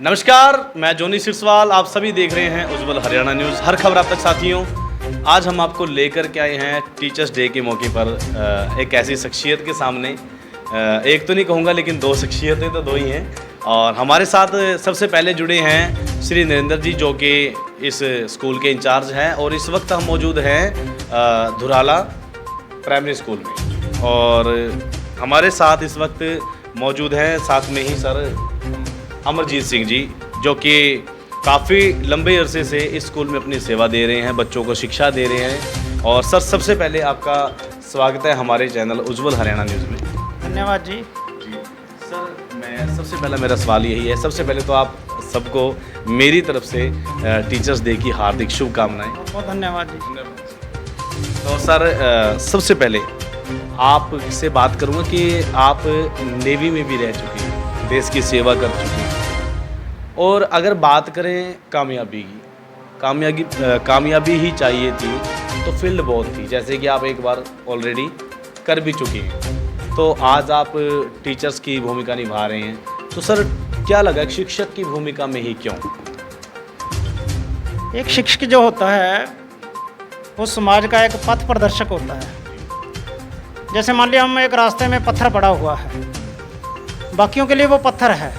नमस्कार, मैं जोनी सिरसवाल। आप सभी देख रहे हैं उज्जवल हरियाणा न्यूज़। हर खबर आप तक साथियों, आज हम आपको लेकर के आए हैं टीचर्स डे के मौके पर एक ऐसी शख्सियत के सामने। एक तो नहीं कहूँगा, लेकिन दो शख्सियतें तो दो ही हैं। और हमारे साथ सबसे पहले जुड़े हैं श्री नरेंद्र जी, जो कि इस स्कूल के इंचार्ज हैं। और इस वक्त हम मौजूद हैं धुराला प्राइमरी स्कूल में। और हमारे साथ इस वक्त मौजूद हैं साथ में ही सर अमरजीत सिंह जी, जो कि काफ़ी लंबे अरसे से इस स्कूल में अपनी सेवा दे रहे हैं, बच्चों को शिक्षा दे रहे हैं। और सर, सबसे पहले आपका स्वागत है हमारे चैनल उज्जवल हरियाणा न्यूज़ में। धन्यवाद जी। सर, मैं सबसे पहला मेरा सवाल यही है, सबसे पहले तो आप सबको मेरी तरफ से टीचर्स डे की हार्दिक शुभकामनाएँ। बहुत धन्यवाद जी। तो सर, सबसे पहले आपसे बात करूँगा कि आप नेवी में भी रह चुके हैं, देश की सेवा कर चुके हैं। और अगर बात करें कामयाबी की, कामयाबी ही चाहिए थी तो फील्ड बहुत थी, जैसे कि आप एक बार ऑलरेडी कर भी चुके हैं। तो आज आप टीचर्स की भूमिका निभा रहे हैं। तो सर, क्या लगा कि शिक्षक की भूमिका में ही क्यों? एक शिक्षक जो होता है वो समाज का एक पथ प्रदर्शक होता है। जैसे मान लिया हम एक रास्ते में पत्थर पड़ा हुआ है, बाकियों के लिए वो पत्थर है,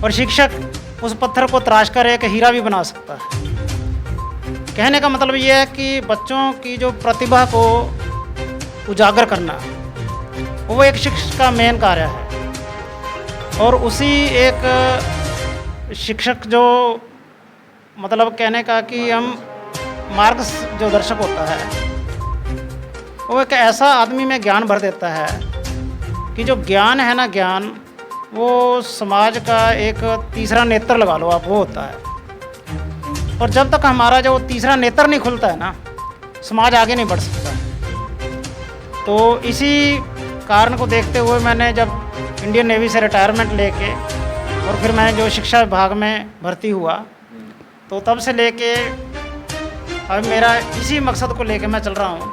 और शिक्षक उस पत्थर को तराश कर एक हीरा भी बना सकता है। कहने का मतलब ये है कि बच्चों की जो प्रतिभा को उजागर करना वो एक शिक्षक का मेन कार्य है। और उसी एक शिक्षक जो मतलब कहने का कि हम मार्ग जो दर्शक होता है, वो एक ऐसा आदमी में ज्ञान भर देता है कि जो ज्ञान है ना, ज्ञान वो समाज का एक तीसरा नेत्र लगा लो आप, वो होता है। और जब तक हमारा जो तीसरा नेत्र नहीं खुलता है ना, समाज आगे नहीं बढ़ सकता। तो इसी कारण को देखते हुए मैंने जब इंडियन नेवी से रिटायरमेंट लेके और फिर मैं जो शिक्षा विभाग में भर्ती हुआ, तो तब से लेके अब मेरा इसी मकसद को लेके मैं चल रहा हूँ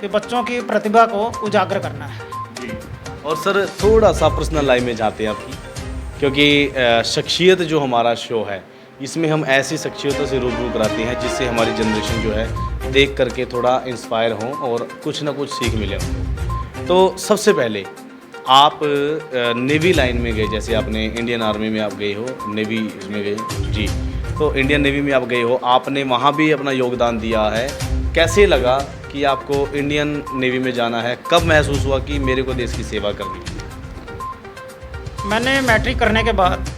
कि बच्चों की प्रतिभा को उजागर करना है। और सर, थोड़ा सा पर्सनल लाइफ में जाते हैं आपकी, क्योंकि शख्सियत जो हमारा शो है, इसमें हम ऐसी शख्सियतों से रूबरू कराते हैं जिससे हमारी जनरेशन जो है देख करके थोड़ा इंस्पायर हों और कुछ ना कुछ सीख मिले उनको। तो सबसे पहले आप नेवी लाइन में गए, जैसे आपने इंडियन आर्मी में आप गए हो, नेवी में गए जी, तो इंडियन नेवी में आप गए हो, आपने वहाँ भी अपना योगदान दिया है। कैसे लगा कि आपको इंडियन नेवी में जाना है? कब महसूस हुआ कि मेरे को देश की सेवा करनी है? मैंने मैट्रिक करने के बाद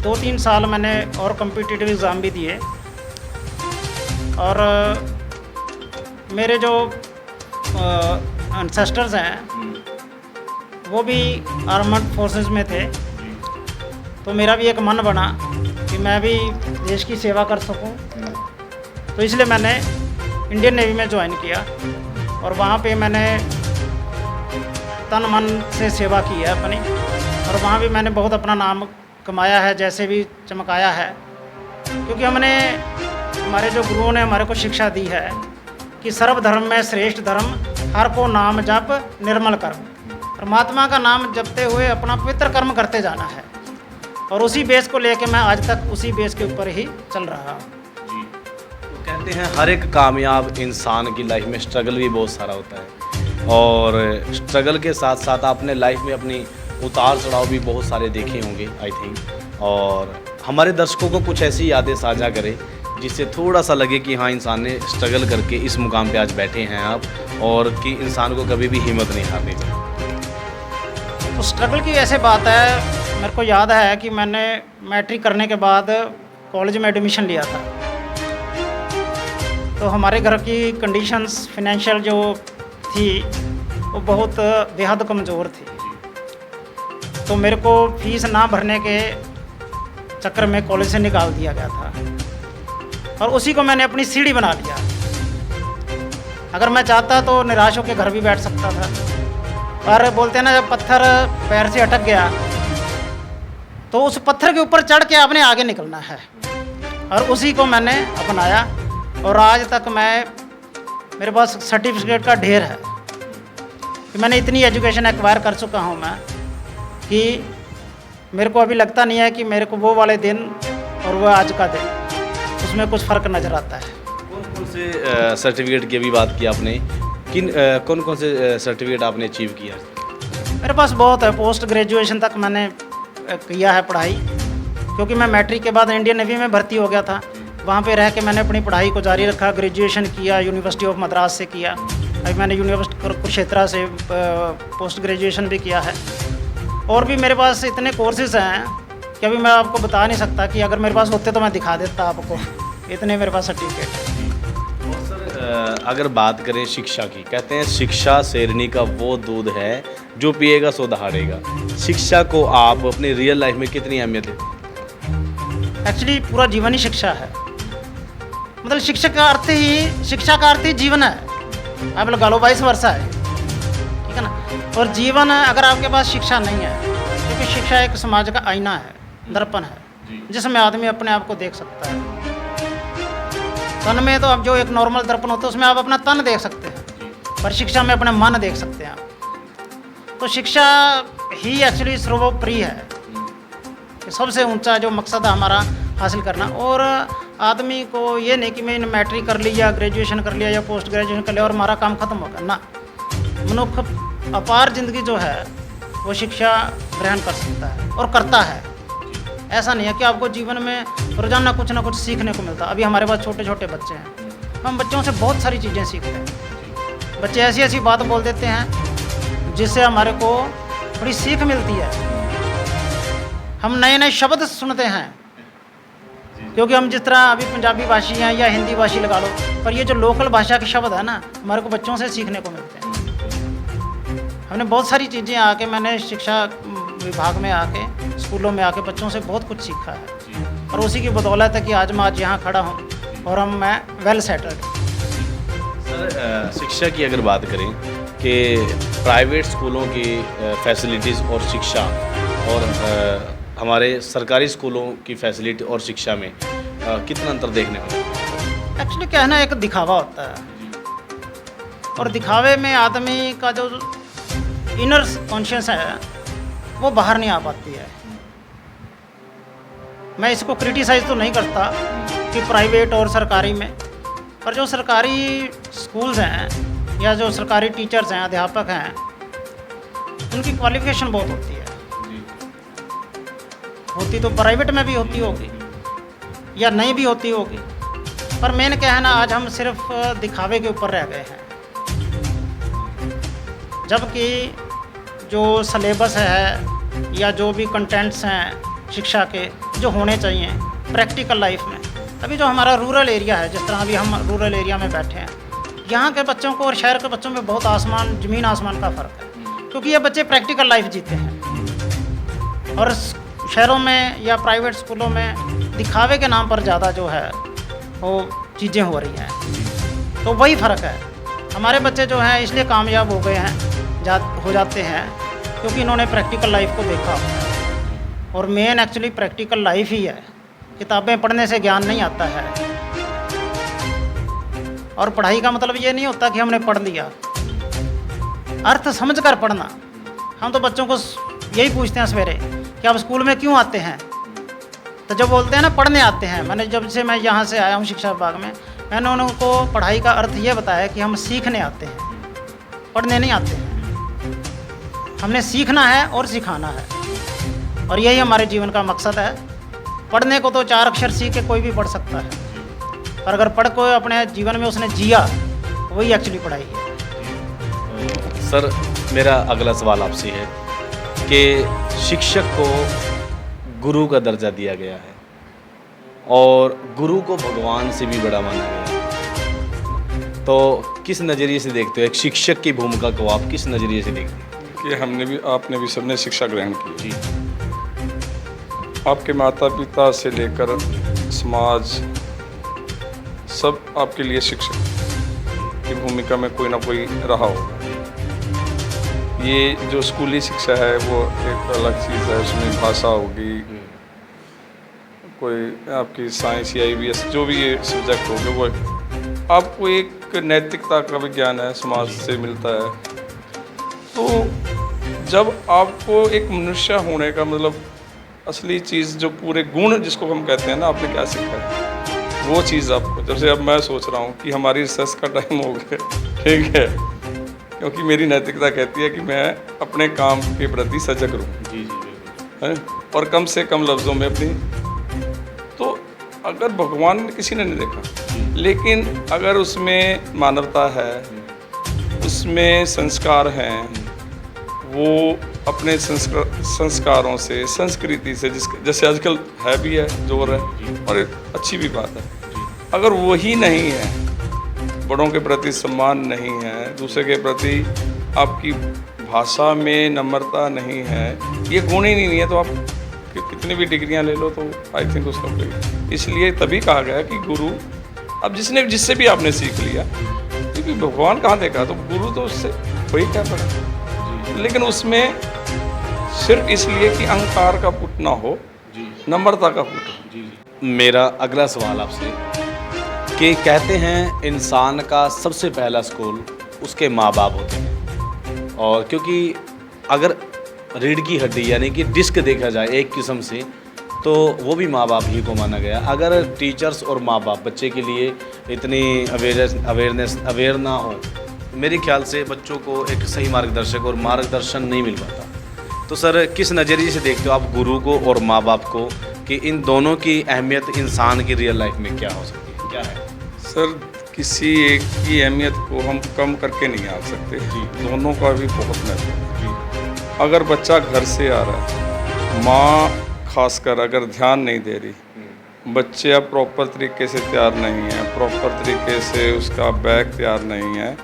2-3 साल मैंने और कॉम्पिटिटिव एग्ज़ाम भी दिए। और मेरे जो एंसेस्टर्स हैं वो भी आर्मड फोर्सेस में थे, तो मेरा भी एक मन बना कि मैं भी देश की सेवा कर सकूं। तो इसलिए मैंने इंडियन नेवी में ज्वाइन किया और वहाँ पे मैंने तन मन से सेवा की है अपनी। और वहाँ भी मैंने बहुत अपना नाम कमाया है, जैसे भी चमकाया है, क्योंकि हमारे जो गुरुओं ने हमारे को शिक्षा दी है कि सर्वधर्म में श्रेष्ठ धर्म, हर को नाम जप निर्मल कर्म। परमात्मा का नाम जपते हुए अपना पवित्र कर्म करते जाना है। और उसी बेस को लेके मैं आज तक उसी बेस के ऊपर ही चल रहा हूँ। कहते हैं हर एक कामयाब इंसान की लाइफ में स्ट्रगल भी बहुत सारा होता है, और स्ट्रगल के साथ साथ आपने लाइफ में अपनी उतार चढ़ाव भी बहुत सारे देखे होंगे आई थिंक। और हमारे दर्शकों को कुछ ऐसी यादें साझा करें जिससे थोड़ा सा लगे कि हाँ, इंसान ने स्ट्रगल करके इस मुकाम पे आज बैठे हैं आप, और कि इंसान को कभी भी हिम्मत नहीं हारनी चाहिए। तो स्ट्रगल की ऐसे बात है, मेरे को याद है कि मैंने मैट्रिक करने के बाद कॉलेज में एडमिशन लिया था। तो हमारे घर की कंडीशंस फाइनेंशियल जो थी वो बहुत बेहद कमज़ोर थी। तो मेरे को फीस ना भरने के चक्कर में कॉलेज से निकाल दिया गया था, और उसी को मैंने अपनी सीढ़ी बना लिया। अगर मैं चाहता तो निराश होकर घर भी बैठ सकता था, पर बोलते हैं ना, जब पत्थर पैर से अटक गया तो उस पत्थर के ऊपर चढ़ के आपने आगे निकलना है। और उसी को मैंने अपनाया, और आज तक मेरे पास सर्टिफिकेट का ढेर है कि मैंने इतनी एजुकेशन एक्वायर कर चुका हूँ मैं कि मेरे को अभी लगता नहीं है कि मेरे को वो वाले दिन और वो आज का दिन उसमें कुछ फ़र्क नज़र आता है। कौन कौन से सर्टिफिकेट की अभी बात की आपने, कौन कौन से सर्टिफिकेट आपने अचीव किया? मेरे पास बहुत है। पोस्ट ग्रेजुएशन तक मैंने किया है पढ़ाई, क्योंकि मैं मैट्रिक के बाद इंडियन नेवी में भर्ती हो गया था। वहाँ पे रह के मैंने अपनी पढ़ाई को जारी रखा। ग्रेजुएशन किया यूनिवर्सिटी ऑफ मद्रास से किया। अभी मैंने यूनिवर्सिटी कुरुक्षेत्र से पोस्ट ग्रेजुएशन भी किया है। और भी मेरे पास इतने कोर्सेज हैं कि अभी मैं आपको बता नहीं सकता, कि अगर मेरे पास होते तो मैं दिखा देता आपको। इतने मेरे पास सर्टिफिकेट हैं। और सर अगर बात करें शिक्षा की, कहते हैं शिक्षा शेरनी का वो दूध है जो पिएगा सो दहाड़ेगा। शिक्षा को आप अपनी रियल लाइफ में कितनी अहमियत देते हैं? एक्चुअली पूरा जीवन ही शिक्षा है। मतलब शिक्षा का अर्थ ही जीवन है। आप लगा लो 22 वर्षा है, ठीक है ना। और जीवन अगर आपके पास शिक्षा नहीं है, क्योंकि शिक्षा एक समाज का आईना है, दर्पण है, जिसमें आदमी अपने आप को देख सकता है। तन में तो अब जो एक नॉर्मल दर्पण होता है उसमें आप अपना तन देख सकते हैं, पर शिक्षा में अपना मन देख सकते हैं आप। तो शिक्षा ही एक्चुअली सर्वोपरि है, कि सबसे ऊंचा जो मकसद है हमारा हासिल करना। और आदमी को ये नहीं कि मैंने मैट्रिक कर लिया, ग्रेजुएशन कर लिया या पोस्ट ग्रेजुएशन कर लिया और हमारा काम खत्म होगा ना। मनुष्य अपार जिंदगी जो है वो शिक्षा ग्रहण कर सकता है और करता है। ऐसा नहीं है कि आपको जीवन में रोजाना कुछ ना कुछ सीखने को मिलता। अभी हमारे पास छोटे छोटे बच्चे हैं, हम बच्चों से बहुत सारी चीज़ें सीखते हैं। बच्चे ऐसी ऐसी बात बोल देते हैं जिससे हमारे को बड़ी सीख मिलती है। हम नए नए शब्द सुनते हैं, क्योंकि हम जिस तरह अभी पंजाबी भाषी हैं या हिंदी भाषी लगा लो, पर ये जो लोकल भाषा के शब्द है ना, हमारे को बच्चों से सीखने को मिलते हैं। हमने बहुत सारी चीज़ें आके, मैंने शिक्षा विभाग में आके, स्कूलों में आके बच्चों से बहुत कुछ सीखा है। और उसी की बदौलत है कि आज मैं यहाँ खड़ा हूँ और मैं वेल सेटल्ड। सर शिक्षा की अगर बात करें कि प्राइवेट स्कूलों की फैसिलिटीज़ और शिक्षा और हमारे सरकारी स्कूलों की फैसिलिटी और शिक्षा में कितना अंतर देखने को मिलता है? एक्चुअली क्या है ना, एक दिखावा होता है, और दिखावे में आदमी का जो इनर कॉन्शियस है वो बाहर नहीं आ पाती है। मैं इसको क्रिटिसाइज़ तो नहीं करता कि प्राइवेट और सरकारी में, पर जो सरकारी स्कूल्स हैं या जो सरकारी टीचर्स हैं, अध्यापक हैं, उनकी क्वालिफिकेशन बहुत होती है। होती तो प्राइवेट में भी होती होगी या नहीं भी होती होगी, पर मेन क्या है ना, आज हम सिर्फ दिखावे के ऊपर रह गए हैं। जबकि जो सलेबस है या जो भी कंटेंट्स हैं शिक्षा के, जो होने चाहिए प्रैक्टिकल लाइफ में, अभी जो हमारा रूरल एरिया है, जिस तरह अभी हम रूरल एरिया में बैठे हैं, यहाँ के बच्चों को और शहर के बच्चों में बहुत ज़मीन आसमान का फ़र्क है। क्योंकि ये बच्चे प्रैक्टिकल लाइफ जीते हैं, और शहरों में या प्राइवेट स्कूलों में दिखावे के नाम पर ज़्यादा जो है वो चीज़ें हो रही हैं। तो वही फ़र्क है। हमारे बच्चे जो हैं इसलिए कामयाब हो गए हैं, हो जाते हैं, क्योंकि इन्होंने प्रैक्टिकल लाइफ को देखा। और मेन एक्चुअली प्रैक्टिकल लाइफ ही है। किताबें पढ़ने से ज्ञान नहीं आता है, और पढ़ाई का मतलब ये नहीं होता कि हमने पढ़ लिया। अर्थ समझ कर पढ़ना। हम तो बच्चों को यही पूछते हैं सवेरे कि आप स्कूल में क्यों आते हैं, तो जब बोलते हैं ना पढ़ने आते हैं, मैंने जब से मैं यहाँ से आया हूँ शिक्षा विभाग में, मैंने उनको पढ़ाई का अर्थ ये बताया कि हम सीखने आते हैं, पढ़ने नहीं आते हैं। हमने सीखना है और सिखाना है, और यही हमारे जीवन का मकसद है। पढ़ने को तो 4 अक्षर सीख के कोई भी पढ़ सकता है, पर अगर पढ़ को अपने जीवन में उसने जिया, वही एक्चुअली पढ़ाई है। सर मेरा अगला सवाल आपसे है कि शिक्षक को गुरु का दर्जा दिया गया है और गुरु को भगवान से भी बड़ा माना गया है, तो किस नज़रिए से देखते हो एक शिक्षक की भूमिका को, आप किस नज़रिए से देखते हैं? कि आपने भी सबने शिक्षा ग्रहण की। आपके माता पिता से लेकर समाज, सब आपके लिए शिक्षक की भूमिका में कोई ना कोई रहा होगा। ये जो स्कूली शिक्षा है वो एक अलग चीज़ है, उसमें भाषा होगी, कोई आपकी साइंस या EVS जो भी ये सब्जेक्ट होंगे, वो आपको एक नैतिकता का विज्ञान है, समाज से मिलता है। तो जब आपको एक मनुष्य होने का मतलब असली चीज़ जो पूरे गुण जिसको हम कहते हैं ना, आपने क्या सीखा है वो चीज़ आपको। जैसे अब मैं सोच रहा हूँ कि हमारी रिसर्च का टाइम हो गया, ठीक है, क्योंकि मेरी नैतिकता कहती है कि मैं अपने काम के प्रति सजग रहूँ, जी जी बिल्कुल। है, और कम से कम लफ्ज़ों में अपनी। तो अगर भगवान ने किसी ने नहीं देखा, लेकिन अगर उसमें मानवता है, उसमें संस्कार हैं, वो अपने संस्कारों से, संस्कृति से, जैसे आजकल है भी है, जोर है, और अच्छी भी बात है। अगर वही नहीं है, बड़ों के प्रति सम्मान नहीं है, दूसरे के प्रति आपकी भाषा में नम्रता नहीं है, ये गुण ही नहीं है, तो आप कितनी भी डिग्रियां ले लो तो आई थिंक उसका कोई। इसलिए तभी कहा गया कि गुरु, अब जिससे भी आपने सीख लिया, क्योंकि भगवान कहाँ देखा, तो गुरु तो उससे वही क्या पड़ा, लेकिन उसमें सिर्फ इसलिए कि अहंकार का पुट ना हो, नम्रता का पुट हो। जी जी। मेरा अगला सवाल आपसे कि कहते हैं इंसान का सबसे पहला स्कूल उसके माँ बाप होते हैं, और क्योंकि अगर रीढ़ की हड्डी यानी कि डिस्क देखा जाए एक किस्म से, तो वो भी माँ बाप ही को माना गया। अगर टीचर्स और माँ बाप बच्चे के लिए इतनी अवेयर ना हो, मेरे ख्याल से बच्चों को एक सही मार्गदर्शक और मार्गदर्शन नहीं मिल पाता। तो सर, किस नज़रिए से देखते हो आप गुरु को और माँ बाप को, कि इन दोनों की अहमियत इंसान की रियल लाइफ में क्या हो सकती है, क्या है? सर, किसी एक की अहमियत को हम कम करके नहीं आ सकते, दोनों का भी बहुत महत्व है। अगर बच्चा घर से आ रहा है, माँ खासकर अगर ध्यान नहीं दे रही, बच्चे अब प्रॉपर तरीके से तैयार नहीं है, प्रॉपर तरीके से उसका बैग तैयार नहीं है,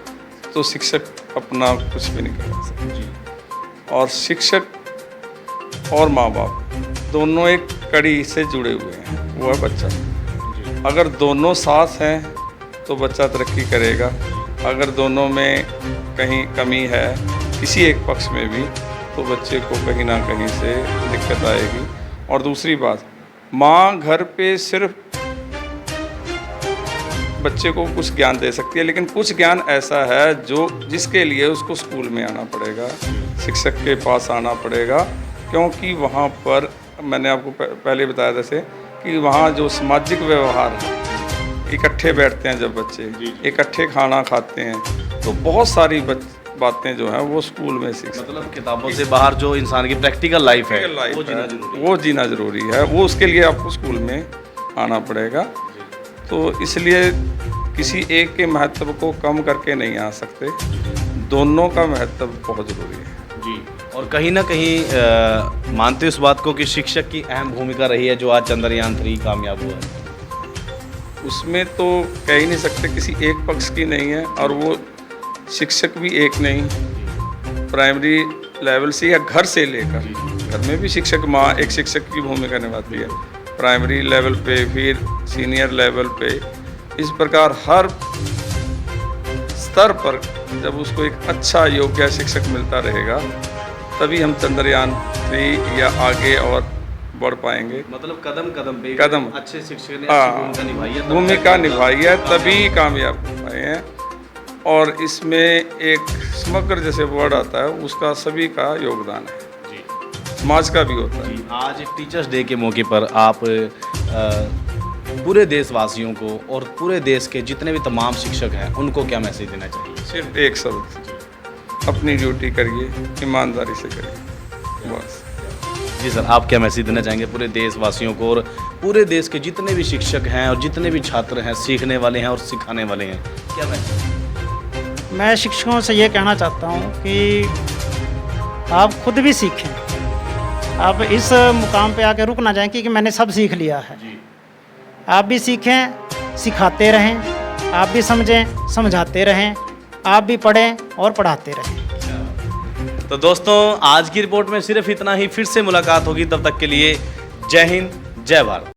तो शिक्षक अपना कुछ भी नहीं कर सकते। और शिक्षक और माँ बाप दोनों एक कड़ी से जुड़े हुए हैं, वो है बच्चा। अगर दोनों साथ हैं तो बच्चा तरक्की करेगा, अगर दोनों में कहीं कमी है किसी एक पक्ष में भी, तो बच्चे को कहीं ना कहीं से दिक्कत आएगी। और दूसरी बात, माँ घर पे सिर्फ बच्चे को कुछ ज्ञान दे सकती है, लेकिन कुछ ज्ञान ऐसा है जिसके लिए उसको स्कूल में आना पड़ेगा, शिक्षक के पास आना पड़ेगा, क्योंकि वहाँ पर मैंने आपको पहले बताया जैसे कि वहाँ जो सामाजिक व्यवहार है, इकट्ठे बैठते हैं जब बच्चे, इकट्ठे खाना खाते हैं, तो बहुत सारी बातें जो हैं वो स्कूल में सीख, मतलब किताबों से बाहर जो इंसान की प्रैक्टिकल लाइफ है वो जीना जरूरी है, वो उसके लिए आपको स्कूल में आना पड़ेगा। तो इसलिए किसी एक के महत्व को कम करके नहीं आ सकते, दोनों का महत्व बहुत ज़रूरी है जी। और कहीं ना कहीं मानते इस बात को कि शिक्षक की अहम भूमिका रही है जो आज चंद्रयान 3 कामयाब हुआ है? उसमें तो कह ही नहीं सकते, किसी एक पक्ष की नहीं है, और वो शिक्षक भी एक नहीं, प्राइमरी लेवल से या घर से लेकर, घर में भी शिक्षक, माँ एक शिक्षक की भूमिका निभाती है, प्राइमरी लेवल पे, फिर सीनियर लेवल पे, इस प्रकार हर स्तर पर जब उसको एक अच्छा योग्य शिक्षक मिलता रहेगा, तभी हम चंद्रयान 3 या आगे और बढ़ पाएंगे। मतलब कदम कदम पे अच्छे शिक्षक ने अच्छी भूमिका निभाई है, तभी कामयाब हो पाए हैं। और इसमें एक समग्र जैसे वर्ड आता है, उसका सभी का योगदान है, समाज का भी होता है। आज टीचर्स डे के मौके पर आप पूरे देशवासियों को और पूरे देश के जितने भी तमाम शिक्षक हैं उनको क्या मैसेज देना चाहिए? सिर्फ एक शब्द, अपनी ड्यूटी करिए, ईमानदारी से करिए, बस। जी सर, आप क्या मैसेज देना चाहेंगे पूरे देशवासियों को और पूरे देश के जितने भी शिक्षक हैं और जितने भी छात्र हैं, सीखने वाले हैं और सिखाने वाले हैं, क्या मैसेज? मैं शिक्षकों से ये कहना चाहता हूँ कि आप खुद भी सीखें, आप इस मुकाम पे आके रुक ना जाएं कि मैंने सब सीख लिया है। आप भी सीखें, सिखाते रहें, आप भी समझें, समझाते रहें, आप भी पढ़ें और पढ़ाते रहें। तो दोस्तों, आज की रिपोर्ट में सिर्फ इतना ही। फिर से मुलाकात होगी, तब तक के लिए जय हिंद, जय भारत।